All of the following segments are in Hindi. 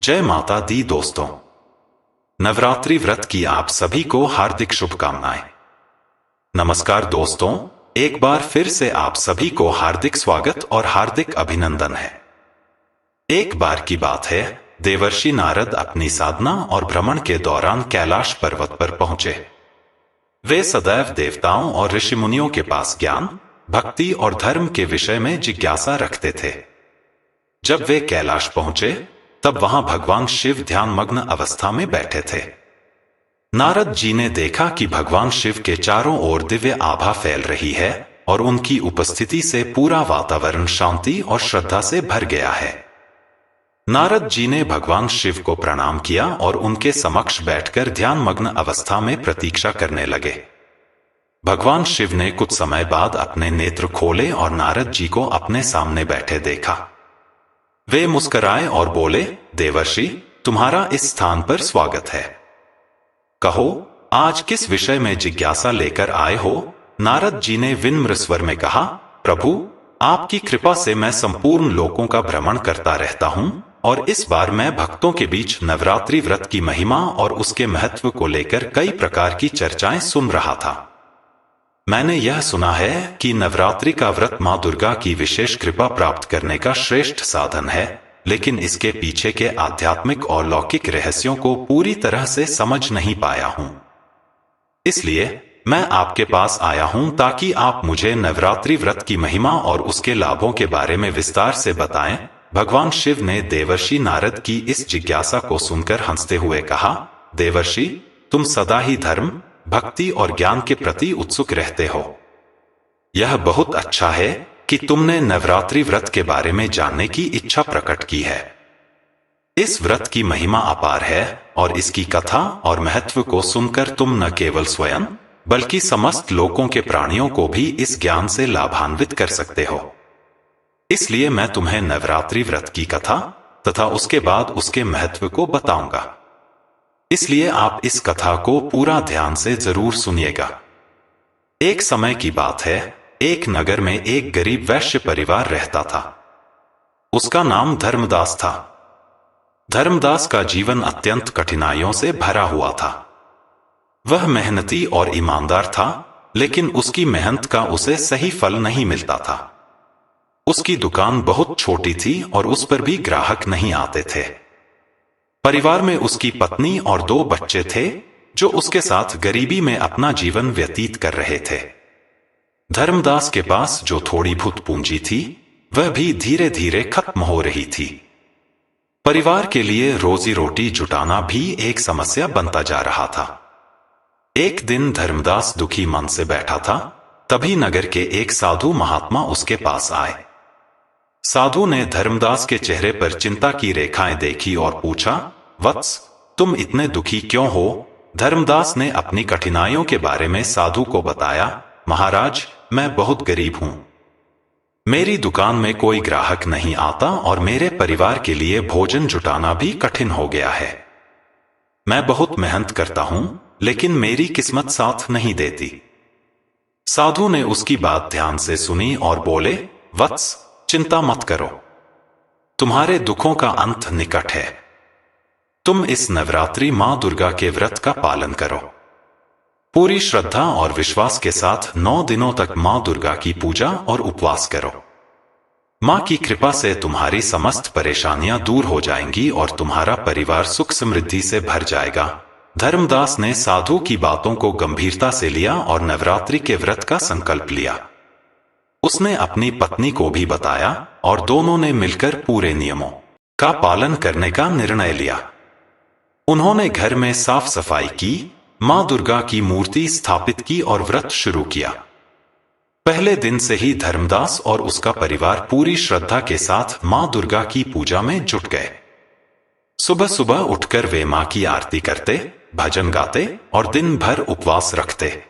जय माता दी दोस्तों। नवरात्रि व्रत की आप सभी को हार्दिक शुभकामनाएं। नमस्कार दोस्तों, एक बार फिर से आप सभी को हार्दिक स्वागत और हार्दिक अभिनंदन है। एक बार की बात है, देवर्षि नारद अपनी साधना और भ्रमण के दौरान कैलाश पर्वत पर पहुंचे। वे सदैव देवताओं और ऋषि मुनियों के पास ज्ञान, भक्ति और धर्म के विषय में जिज्ञासा रखते थे। जब वे कैलाश पहुंचे तब वहां भगवान शिव ध्यान मग्न अवस्था में बैठे थे। नारद जी ने देखा कि भगवान शिव के चारों ओर दिव्य आभा फैल रही है और उनकी उपस्थिति से पूरा वातावरण शांति और श्रद्धा से भर गया है। नारद जी ने भगवान शिव को प्रणाम किया और उनके समक्ष बैठकर ध्यान मग्न अवस्था में प्रतीक्षा करने लगे। भगवान शिव ने कुछ समय बाद अपने नेत्र खोले और नारद जी को अपने सामने बैठे देखा। वे मुस्कुराए और बोले, देवर्षि, तुम्हारा इस स्थान पर स्वागत है। कहो, आज किस विषय में जिज्ञासा लेकर आए हो? नारद जी ने विनम्र स्वर में कहा, प्रभु, आपकी कृपा से मैं संपूर्ण लोकों का भ्रमण करता रहता हूं और इस बार मैं भक्तों के बीच नवरात्रि व्रत की महिमा और उसके महत्व को लेकर कई प्रकार की चर्चाएं सुन रहा था। मैंने यह सुना है कि नवरात्रि का व्रत मां दुर्गा की विशेष कृपा प्राप्त करने का श्रेष्ठ साधन है, लेकिन इसके पीछे के आध्यात्मिक और लौकिक रहस्यों को पूरी तरह से समझ नहीं पाया हूं। इसलिए मैं आपके पास आया हूं ताकि आप मुझे नवरात्रि व्रत की महिमा और उसके लाभों के बारे में विस्तार से बताएं। भगवान शिव ने देवर्षि नारद की इस जिज्ञासा को सुनकर हंसते हुए कहा, देवर्षि, तुम सदा ही धर्म, भक्ति और ज्ञान के प्रति उत्सुक रहते हो। यह बहुत अच्छा है कि तुमने नवरात्रि व्रत के बारे में जानने की इच्छा प्रकट की है। इस व्रत की महिमा अपार है और इसकी कथा और महत्व को सुनकर तुम न केवल स्वयं बल्कि समस्त लोकों के प्राणियों को भी इस ज्ञान से लाभान्वित कर सकते हो। इसलिए मैं तुम्हें नवरात्रि व्रत की कथा तथा उसके बाद उसके महत्व को बताऊंगा। इसलिए आप इस कथा को पूरा ध्यान से जरूर सुनिएगा। एक समय की बात है, एक नगर में एक गरीब वैश्य परिवार रहता था। उसका नाम धर्मदास था। धर्मदास का जीवन अत्यंत कठिनाइयों से भरा हुआ था। वह मेहनती और ईमानदार था, लेकिन उसकी मेहनत का उसे सही फल नहीं मिलता था। उसकी दुकान बहुत छोटी थी और उस पर भी ग्राहक नहीं आते थे। परिवार में उसकी पत्नी और 2 बच्चे थे जो उसके साथ गरीबी में अपना जीवन व्यतीत कर रहे थे। धर्मदास के पास जो थोड़ी बहुत पूंजी थी वह भी धीरे धीरे खत्म हो रही थी। परिवार के लिए रोजी रोटी जुटाना भी एक समस्या बनता जा रहा था। एक दिन धर्मदास दुखी मन से बैठा था, तभी नगर के एक साधु महात्मा उसके पास आए। साधु ने धर्मदास के चेहरे पर चिंता की रेखाएं देखी और पूछा, वत्स, तुम इतने दुखी क्यों हो? धर्मदास ने अपनी कठिनाइयों के बारे में साधु को बताया, महाराज, मैं बहुत गरीब हूं। मेरी दुकान में कोई ग्राहक नहीं आता और मेरे परिवार के लिए भोजन जुटाना भी कठिन हो गया है। मैं बहुत मेहनत करता हूं, लेकिन मेरी किस्मत साथ नहीं देती। साधु ने उसकी बात ध्यान से सुनी और बोले, वत्स, चिंता मत करो, तुम्हारे दुखों का अंत निकट है। तुम इस नवरात्रि मां दुर्गा के व्रत का पालन करो। पूरी श्रद्धा और विश्वास के साथ 9 दिनों तक मां दुर्गा की पूजा और उपवास करो। मां की कृपा से तुम्हारी समस्त परेशानियां दूर हो जाएंगी और तुम्हारा परिवार सुख समृद्धि से भर जाएगा। धर्मदास ने साधु की बातों को गंभीरता से लिया और नवरात्रि के व्रत का संकल्प लिया। उसने अपनी पत्नी को भी बताया और दोनों ने मिलकर पूरे नियमों का पालन करने का निर्णय लिया। उन्होंने घर में साफ सफाई की, मां दुर्गा की मूर्ति स्थापित की और व्रत शुरू किया। पहले दिन से ही धर्मदास और उसका परिवार पूरी श्रद्धा के साथ मां दुर्गा की पूजा में जुट गए। सुबह सुबह उठकर वे मां की आरती करते, भजन गाते और दिन भर उपवास रखते।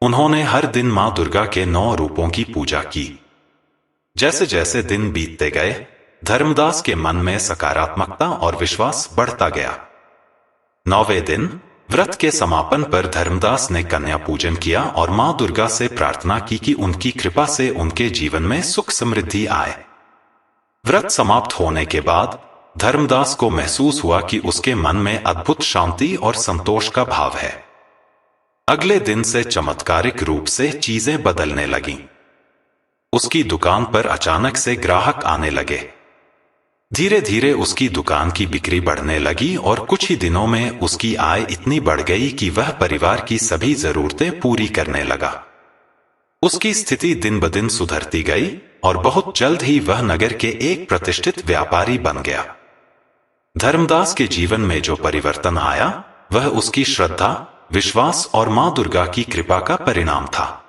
उन्होंने हर दिन मां दुर्गा के 9 रूपों की पूजा की। जैसे जैसे दिन बीतते गए, धर्मदास के मन में सकारात्मकता और विश्वास बढ़ता गया। 9वें दिन व्रत के समापन पर धर्मदास ने कन्या पूजन किया और मां दुर्गा से प्रार्थना की कि उनकी कृपा से उनके जीवन में सुख समृद्धि आए। व्रत समाप्त होने के बाद धर्मदास को महसूस हुआ कि उसके मन में अद्भुत शांति और संतोष का भाव है। अगले दिन से चमत्कारिक रूप से चीजें बदलने लगीं। उसकी दुकान पर अचानक से ग्राहक आने लगे। धीरे धीरे उसकी दुकान की बिक्री बढ़ने लगी और कुछ ही दिनों में उसकी आय इतनी बढ़ गई कि वह परिवार की सभी जरूरतें पूरी करने लगा। उसकी स्थिति दिन ब दिन सुधरती गई और बहुत जल्द ही वह नगर के एक प्रतिष्ठित व्यापारी बन गया। धर्मदास के जीवन में जो परिवर्तन आया वह उसकी श्रद्धा, विश्वास और मां दुर्गा की कृपा का परिणाम था।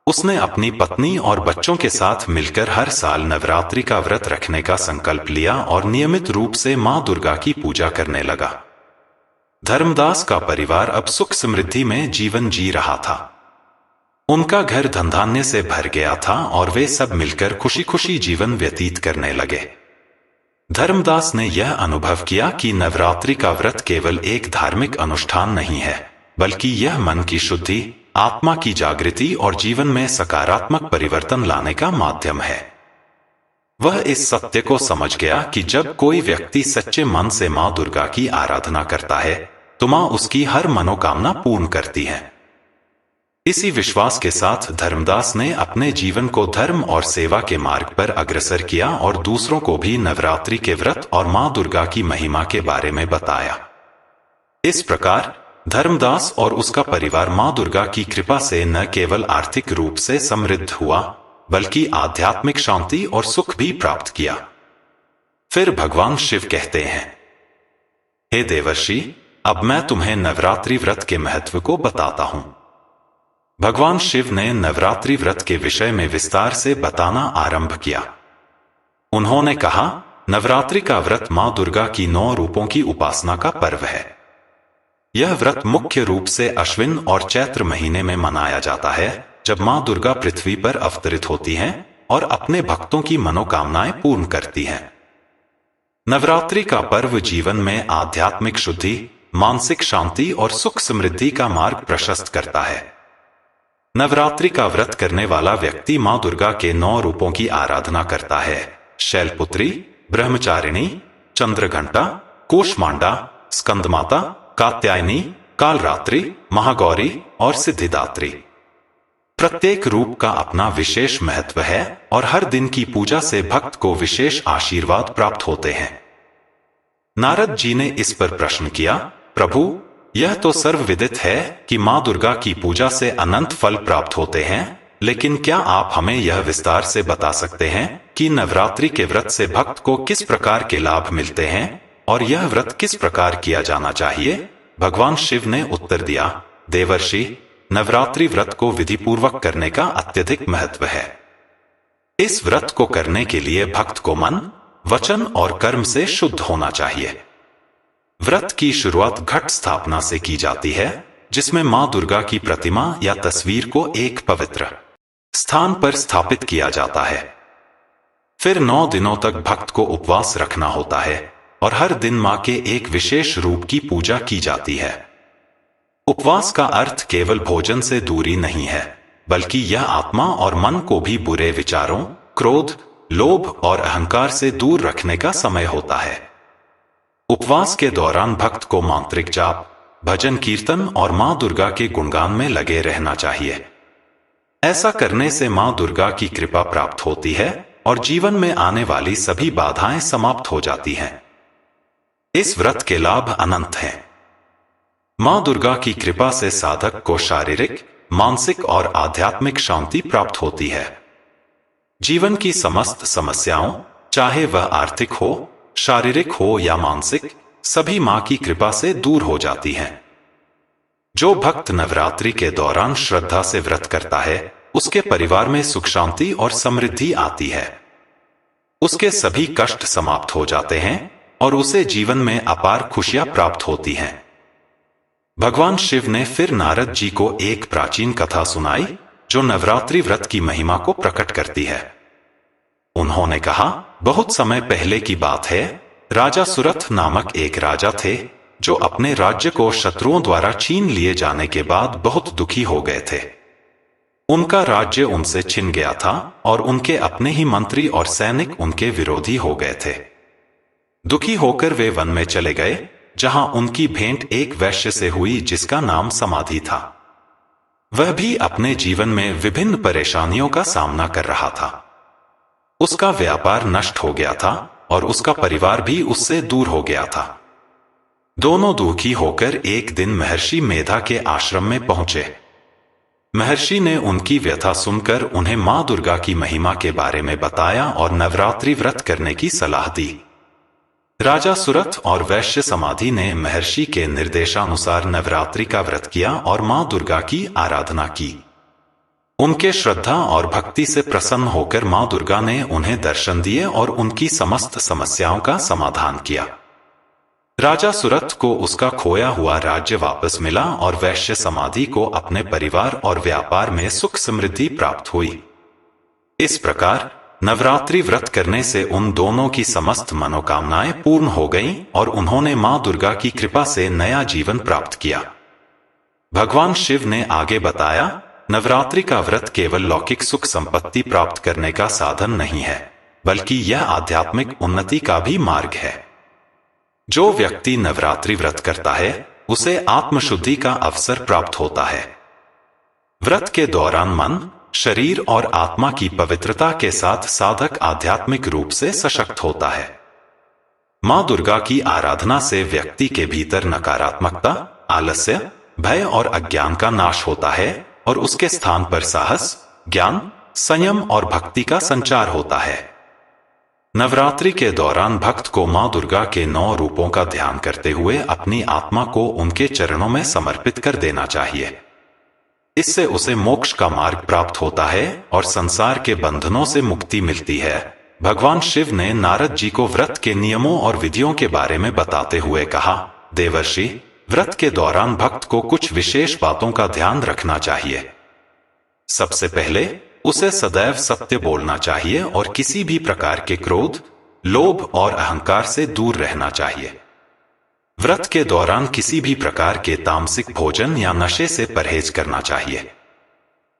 उसने अपनी पत्नी और बच्चों के साथ मिलकर हर साल नवरात्रि का व्रत रखने का संकल्प लिया और नियमित रूप से मां दुर्गा की पूजा करने लगा। धर्मदास का परिवार अब सुख समृद्धि में जीवन जी रहा था। उनका घर धनधान्य से भर गया था और वे सब मिलकर खुशी खुशी जीवन व्यतीत करने लगे। धर्मदास ने यह अनुभव किया कि नवरात्रि का व्रत केवल एक धार्मिक अनुष्ठान नहीं है, बल्कि यह मन की शुद्धि, आत्मा की जागृति और जीवन में सकारात्मक परिवर्तन लाने का माध्यम है। वह इस सत्य को समझ गया कि जब कोई व्यक्ति सच्चे मन से मां दुर्गा की आराधना करता है तो मां उसकी हर मनोकामना पूर्ण करती है। इसी विश्वास के साथ धर्मदास ने अपने जीवन को धर्म और सेवा के मार्ग पर अग्रसर किया और दूसरों को भी नवरात्रि के व्रत और मां दुर्गा की महिमा के बारे में बताया। इस प्रकार धर्मदास और उसका परिवार मां दुर्गा की कृपा से न केवल आर्थिक रूप से समृद्ध हुआ, बल्कि आध्यात्मिक शांति और सुख भी प्राप्त किया। फिर भगवान शिव कहते हैं, हे देवर्षि, अब मैं तुम्हें नवरात्रि व्रत के महत्व को बताता हूं। भगवान शिव ने नवरात्रि व्रत के विषय में विस्तार से बताना आरंभ किया। उन्होंने कहा, नवरात्रि का व्रत मां दुर्गा की 9 रूपों की उपासना का पर्व है। यह व्रत मुख्य रूप से अश्विन और चैत्र महीने में मनाया जाता है, जब मां दुर्गा पृथ्वी पर अवतरित होती हैं और अपने भक्तों की मनोकामनाएं पूर्ण करती हैं। नवरात्रि का पर्व जीवन में आध्यात्मिक शुद्धि, मानसिक शांति और सुख समृद्धि का मार्ग प्रशस्त करता है। नवरात्रि का व्रत करने वाला व्यक्ति मां दुर्गा के 9 रूपों की आराधना करता है: शैलपुत्री, ब्रह्मचारिणी, चंद्रघंटा, कूष्मांडा, स्कंदमाता, कात्यायनी, कालरात्रि, महागौरी और सिद्धिदात्री। प्रत्येक रूप का अपना विशेष महत्व है और हर दिन की पूजा से भक्त को विशेष आशीर्वाद प्राप्त होते हैं। नारद जी ने इस पर प्रश्न किया, प्रभु, यह तो सर्वविदित है कि मां दुर्गा की पूजा से अनंत फल प्राप्त होते हैं, लेकिन क्या आप हमें यह विस्तार से बता सकते हैं कि नवरात्रि के व्रत से भक्त को किस प्रकार के लाभ मिलते हैं और यह व्रत किस प्रकार किया जाना चाहिए? भगवान शिव ने उत्तर दिया, देवर्षि, नवरात्रि व्रत को विधिपूर्वक करने का अत्यधिक महत्व है। इस व्रत को करने के लिए भक्त को मन, वचन और कर्म से शुद्ध होना चाहिए। व्रत की शुरुआत घट स्थापना से की जाती है, जिसमें मां दुर्गा की प्रतिमा या तस्वीर को एक पवित्र स्थान पर स्थापित किया जाता है। फिर 9 दिनों तक भक्त को उपवास रखना होता है और हर दिन मां के एक विशेष रूप की पूजा की जाती है। उपवास का अर्थ केवल भोजन से दूरी नहीं है, बल्कि यह आत्मा और मन को भी बुरे विचारों, क्रोध, लोभ और अहंकार से दूर रखने का समय होता है। उपवास के दौरान भक्त को मांत्रिक जाप, भजन कीर्तन और मां दुर्गा के गुणगान में लगे रहना चाहिए। ऐसा करने से मां दुर्गा की कृपा प्राप्त होती है और जीवन में आने वाली सभी बाधाएं समाप्त हो जाती हैं। इस व्रत के लाभ अनंत हैं। मां दुर्गा की कृपा से साधक को शारीरिक, मानसिक और आध्यात्मिक शांति प्राप्त होती है। जीवन की समस्त समस्याओं, चाहे वह आर्थिक हो, शारीरिक हो या मानसिक, सभी मां की कृपा से दूर हो जाती हैं। जो भक्त नवरात्रि के दौरान श्रद्धा से व्रत करता है, उसके परिवार में सुख शांति और समृद्धि आती है। उसके सभी कष्ट समाप्त हो जाते हैं और उसे जीवन में अपार खुशियां प्राप्त होती हैं। भगवान शिव ने फिर नारद जी को एक प्राचीन कथा सुनाई, जो नवरात्रि व्रत की महिमा को प्रकट करती है। उन्होंने कहा, बहुत समय पहले की बात है, राजा सुरथ नामक एक राजा थे, जो अपने राज्य को शत्रुओं द्वारा छीन लिए जाने के बाद बहुत दुखी हो गए थे। उनका राज्य उनसे छिन गया था और उनके अपने ही मंत्री और सैनिक उनके विरोधी हो गए थे। दुखी होकर वे वन में चले गए, जहां उनकी भेंट एक वैश्य से हुई जिसका नाम समाधि था। वह भी अपने जीवन में विभिन्न परेशानियों का सामना कर रहा था। उसका व्यापार नष्ट हो गया था और उसका परिवार भी उससे दूर हो गया था। दोनों दुखी होकर एक दिन महर्षि मेधा के आश्रम में पहुंचे। महर्षि ने उनकी व्यथा सुनकर उन्हें मां दुर्गा की महिमा के बारे में बताया और नवरात्रि व्रत करने की सलाह दी। राजा सुरथ और वैश्य समाधि ने महर्षि के निर्देशानुसार नवरात्रि का व्रत किया और मां दुर्गा की आराधना की। उनके श्रद्धा और भक्ति से प्रसन्न होकर मां दुर्गा ने उन्हें दर्शन दिए और उनकी समस्त समस्याओं का समाधान किया। राजा सुरथ को उसका खोया हुआ राज्य वापस मिला और वैश्य समाधि को अपने परिवार और व्यापार में सुख समृद्धि प्राप्त हुई। इस प्रकार नवरात्रि व्रत करने से उन दोनों की समस्त मनोकामनाएं पूर्ण हो गईं और उन्होंने मां दुर्गा की कृपा से नया जीवन प्राप्त किया। भगवान शिव ने आगे बताया, नवरात्रि का व्रत केवल लौकिक सुख संपत्ति प्राप्त करने का साधन नहीं है, बल्कि यह आध्यात्मिक उन्नति का भी मार्ग है। जो व्यक्ति नवरात्रि व्रत करता है उसे आत्मशुद्धि का अवसर प्राप्त होता है। व्रत के दौरान मन, शरीर और आत्मा की पवित्रता के साथ साधक आध्यात्मिक रूप से सशक्त होता है। मां दुर्गा की आराधना से व्यक्ति के भीतर नकारात्मकता, आलस्य, भय और अज्ञान का नाश होता है और उसके स्थान पर साहस, ज्ञान, संयम और भक्ति का संचार होता है। नवरात्रि के दौरान भक्त को मां दुर्गा के 9 रूपों का ध्यान करते हुए अपनी आत्मा को उनके चरणों में समर्पित कर देना चाहिए। इससे उसे मोक्ष का मार्ग प्राप्त होता है और संसार के बंधनों से मुक्ति मिलती है। भगवान शिव ने नारद जी को व्रत के नियमों और विधियों के बारे में बताते हुए कहा, देवर्षि, व्रत के दौरान भक्त को कुछ विशेष बातों का ध्यान रखना चाहिए। सबसे पहले उसे सदैव सत्य बोलना चाहिए और किसी भी प्रकार के क्रोध, लोभ और अहंकार से दूर रहना चाहिए। व्रत के दौरान किसी भी प्रकार के तामसिक भोजन या नशे से परहेज करना चाहिए।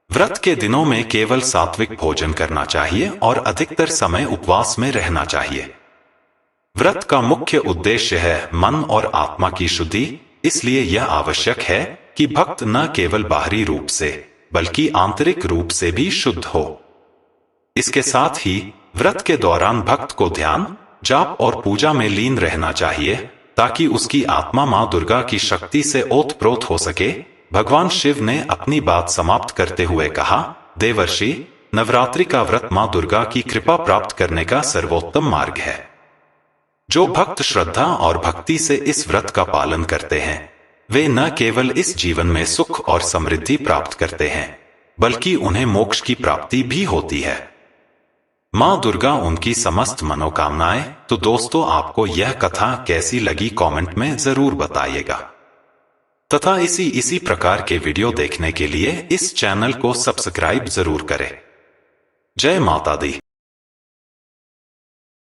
व्रत के दिनों में केवल सात्विक भोजन करना चाहिए और अधिकतर समय उपवास में रहना चाहिए। व्रत का मुख्य उद्देश्य है मन और आत्मा की शुद्धि, इसलिए यह आवश्यक है कि भक्त न केवल बाहरी रूप से बल्कि आंतरिक रूप से भी शुद्ध हो। इसके साथ ही व्रत के दौरान भक्त को ध्यान, जाप और पूजा में लीन रहना चाहिए ताकि उसकी आत्मा मां दुर्गा की शक्ति से ओतप्रोत हो सके। भगवान शिव ने अपनी बात समाप्त करते हुए कहा, देवर्षि, नवरात्रि का व्रत मां दुर्गा की कृपा प्राप्त करने का सर्वोत्तम मार्ग है। जो भक्त श्रद्धा और भक्ति से इस व्रत का पालन करते हैं वे न केवल इस जीवन में सुख और समृद्धि प्राप्त करते हैं, बल्कि उन्हें मोक्ष की प्राप्ति भी होती है। मां दुर्गा उनकी समस्त मनोकामनाएं। तो दोस्तों, आपको यह कथा कैसी लगी कमेंट में जरूर बताइएगा तथा इसी प्रकार के वीडियो देखने के लिए इस चैनल को सब्सक्राइब जरूर करें। जय माता दी।